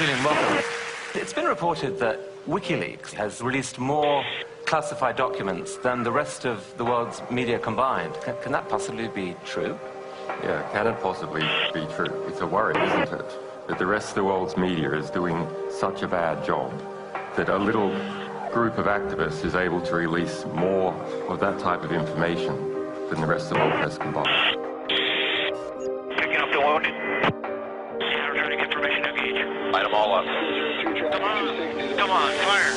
Julian, welcome. It's been reported that Wikileaks has released more classified documents than the rest of the world's media combined. Can that possibly be true? Yeah, can it possibly be true? It's a worry, isn't it? That the rest of the world's media is doing such a bad job that a little group of activists is able to release more of that type of information than the rest of the world press combined. Picking up the wound. Yeah, returning information engage. Light them all up. Come on, fire.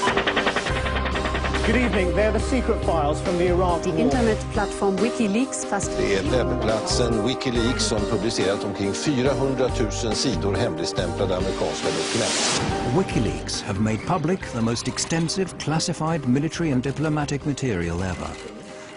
Good evening. They're the secret files from the Iraq Die war. Internetplattform Wikileaks Det är webbplatsen Wikileaks som publicerat omkring 400 000 sidor hemligstämplade amerikanska dokument. WikiLeaks have made public the most extensive classified military and diplomatic material ever.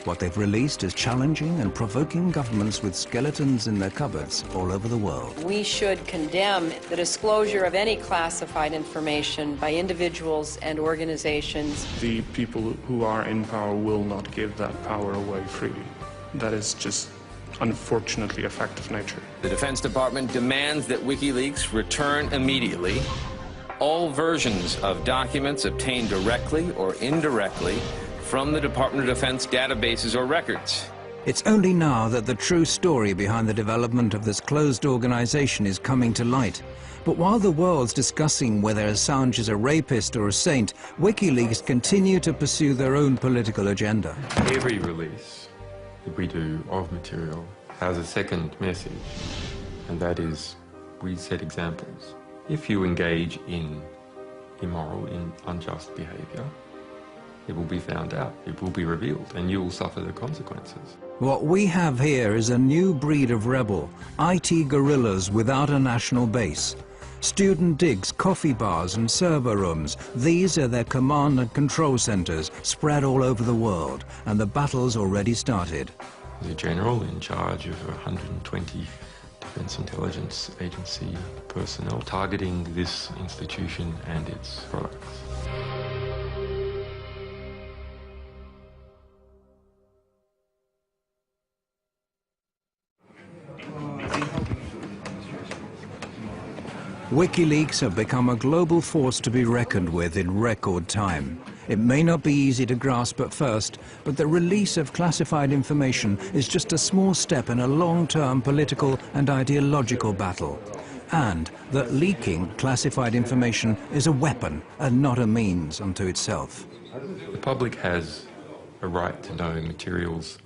What they've released is challenging and provoking governments with skeletons in their cupboards all over the world. We should condemn the disclosure of any classified information by individuals and organizations. The people who are in power will not give that power away freely. That is just unfortunately a fact of nature. The Defense Department demands that WikiLeaks return immediately all versions of documents obtained directly or indirectly from the Department of Defense databases or records. It's only now that the true story behind the development of this closed organization is coming to light. But while the world's discussing whether Assange is a rapist or a saint, WikiLeaks continue to pursue their own political agenda. Every release that we do of material has a second message, and that is we set examples. If you engage in immoral, in unjust behavior, it will be found out, it will be revealed, and you will suffer the consequences. What we have here is a new breed of rebel, IT guerrillas without a national base. Student digs, coffee bars and server rooms, these are their command and control centers spread all over the world, and the battle's already started. The general in charge of 120 Defense Intelligence Agency personnel targeting this institution and its products. WikiLeaks have become a global force to be reckoned with in record time. It may not be easy to grasp at first, but the release of classified information is just a small step in a long-term political and ideological battle. And that leaking classified information is a weapon and not a means unto itself. The public has a right to know materials,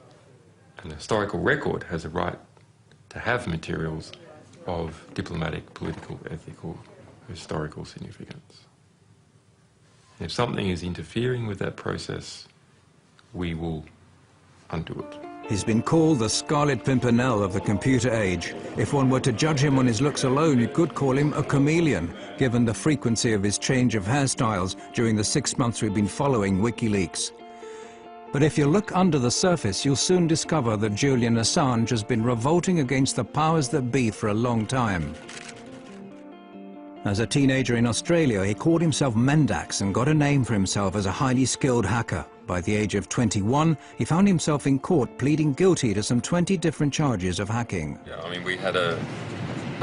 and the historical record has a right to have materials of diplomatic, political, ethical, historical significance. And if something is interfering with that process, we will undo it. He's been called the Scarlet Pimpernel of the computer age. If one were to judge him on his looks alone, you could call him a chameleon, given the frequency of his change of hairstyles during the 6 months we've been following WikiLeaks. But if you look under the surface, you'll soon discover that Julian Assange has been revolting against the powers that be for a long time. As a teenager in Australia, he called himself Mendax and got a name for himself as a highly skilled hacker. By the age of 21, he found himself in court pleading guilty to some 20 different charges of hacking. Yeah, I mean, we had a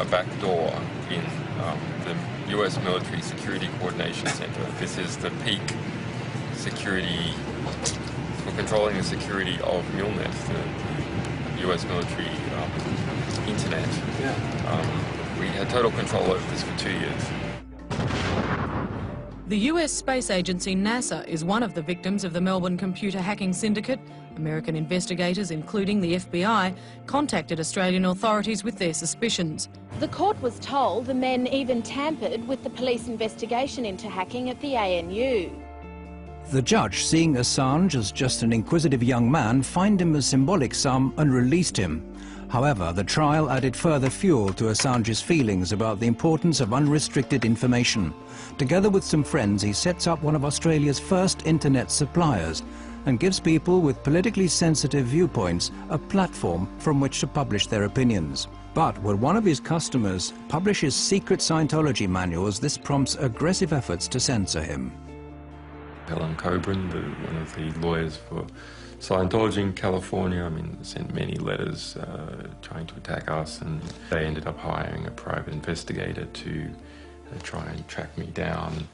back door in the US Military Security Coordination Center. This is the peak security for controlling the security of MILNET, the US military internet. We had total control over this for 2 years. The US space agency NASA is one of the victims of the Melbourne computer hacking syndicate. American investigators, including the FBI, contacted Australian authorities with their suspicions. The court was told the men even tampered with the police investigation into hacking at the ANU. The judge, seeing Assange as just an inquisitive young man, fined him a symbolic sum and released him. However, the trial added further fuel to Assange's feelings about the importance of unrestricted information. Together with some friends, he sets up one of Australia's first internet suppliers and gives people with politically sensitive viewpoints a platform from which to publish their opinions. But when one of his customers publishes secret Scientology manuals, this prompts aggressive efforts to censor him. Helen Coburn, one of the lawyers for Scientology in California, I mean, sent many letters trying to attack us, and they ended up hiring a private investigator to try and track me down,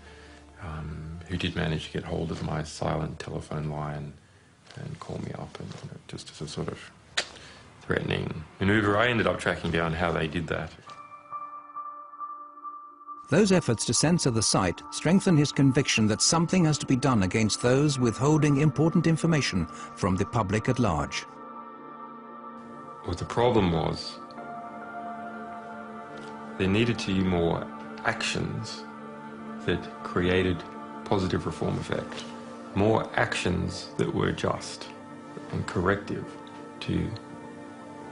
who did manage to get hold of my silent telephone line and call me up, and just as a sort of threatening maneuver. I ended up tracking down how they did that. Those efforts to censor the site strengthen his conviction that something has to be done against those withholding important information from the public at large. What the problem was, there needed to be more actions that created positive reform effect. More actions that were just and corrective to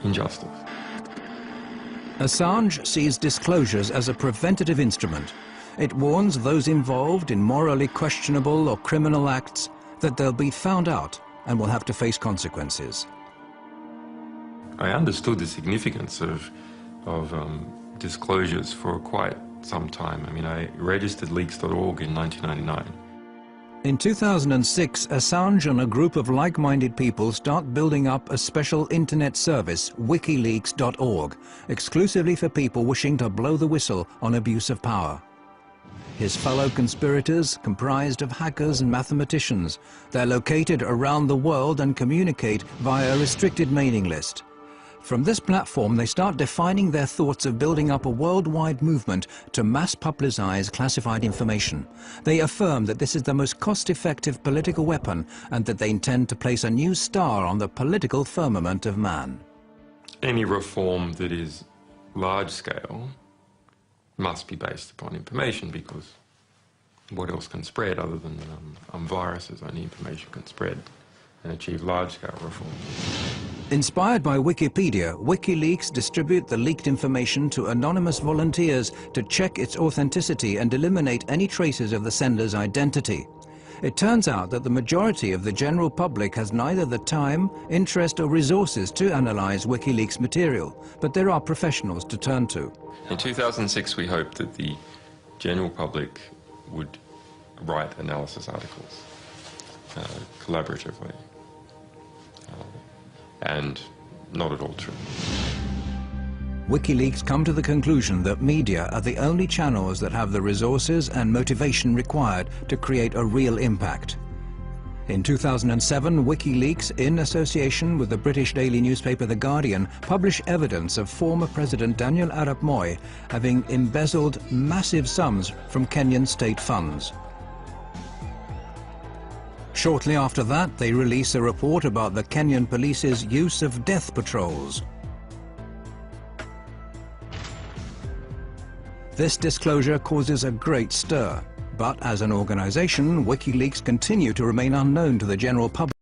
injustice. Assange sees disclosures as a preventative instrument. It warns those involved in morally questionable or criminal acts that they'll be found out and will have to face consequences. I understood the significance of disclosures for quite some time. I mean, I registered leaks.org in 1999. In 2006, Assange and a group of like-minded people start building up a special internet service, Wikileaks.org, exclusively for people wishing to blow the whistle on abuse of power. His fellow conspirators comprised of hackers and mathematicians. They're located around the world and communicate via a restricted mailing list. From this platform, they start defining their thoughts of building up a worldwide movement to mass publicize classified information. They affirm that this is the most cost-effective political weapon and that they intend to place a new star on the political firmament of man. Any reform that is large-scale must be based upon information, because what else can spread other than viruses? Only information can spread and achieve large-scale reform. Inspired by Wikipedia, WikiLeaks distribute the leaked information to anonymous volunteers to check its authenticity and eliminate any traces of the sender's identity. It turns out that the majority of the general public has neither the time, interest or resources to analyze WikiLeaks material, but there are professionals to turn to. In 2006, we hoped that the general public would write analysis articles collaboratively. And not at all true. WikiLeaks come to the conclusion that media are the only channels that have the resources and motivation required to create a real impact. In 2007, WikiLeaks, in association with the British daily newspaper The Guardian, published evidence of former President Daniel Arap Moi having embezzled massive sums from Kenyan state funds. Shortly after that, they release a report about the Kenyan police's use of death patrols. This disclosure causes a great stir, but as an organization, WikiLeaks continue to remain unknown to the general public.